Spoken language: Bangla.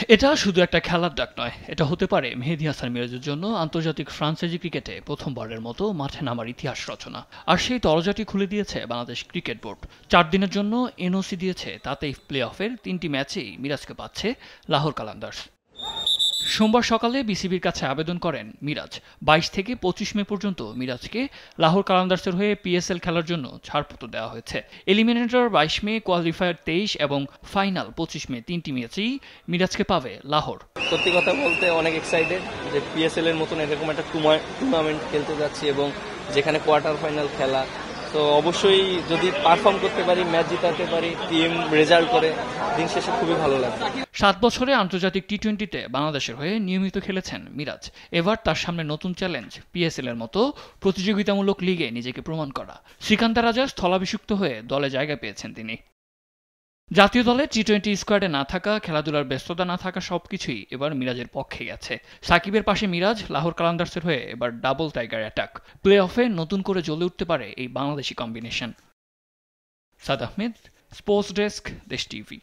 এটা শুধু একটা খেলার ডাক নয়, এটা হতে পারে মেহেদী হাসান মিরাজের জন্য আন্তর্জাতিক ফ্রাঞ্চাইজি ক্রিকেটে প্রথমবারের মতো মাঠে নামার ইতিহাস রচনা। আর সেই দরজাটি খুলে দিয়েছে বাংলাদেশ ক্রিকেট বোর্ড। ৪ দিনের জন্য এনওসি দিয়েছে, তাতেই প্লে অফের ৩টি ম্যাচেই মিরাজকে পাচ্ছে লাহোর কালান্দার্স। সোমবার সকালে বিসিবির কাছে আবেদন করেন মিরাজ। ২২ থেকে ২৫ মে পর্যন্ত মিরাজকে লাহোর কালান্দার্সের হয়ে পিএসএল খেলার জন্য ছাড়পত্র দেওয়া হয়েছে। এলিমিনেটর ২২ মে, কোয়ালিফায়ার ২৩ এবং ফাইনাল ২৫ মে, ৩টি ম্যাচেই মিরাজকে পাবে লাহোর। সত্যি কথা বলতে অনেক এক্সাইটেড যে পিএসএল এর মতন এরকম একটা টুর্নামেন্ট খেলতে যাচ্ছি এবং যেখানে কোয়ার্টার ফাইনাল খেলা। তো অবশ্যই যদি পারফর্ম করতে পারি, ম্যাচ জিতাতে পারি, টিম রেজাল্ট করে, দিন শেষে খুবই ভালো লাগবে। ৭ বছরে আন্তর্জাতিক টি-টোয়েন্টিতে বাংলাদেশের হয়ে নিয়মিত খেলেছেন মিরাজ। এবার তার সামনে নতুন চ্যালেঞ্জ, পিএসএল এর মতো প্রতিযোগিতামূলক লিগে নিজেকে প্রমাণ করা। শ্রীকান্ত রাজা স্থলাভিষিক্ত হয়ে দলে জায়গা পেয়েছেন তিনি। জাতীয় দলে টি-টোয়েন্টি স্কোয়াডে না থাকা, খেলাধুলার ব্যস্ততা না থাকা সবকিছুই এবার মিরাজের পক্ষে গেছে। সাকিবের পাশে মিরাজ, লাহোর কালান্দার্সের হয়ে এবার ডাবল টাইগার অ্যাটাক। প্লে অফে নতুন করে জ্বলে উঠতে পারে এই বাংলাদেশি কম্বিনেশন। সাদ আহমেদ, স্পোর্টস ডেস্ক, দেশ টিভি।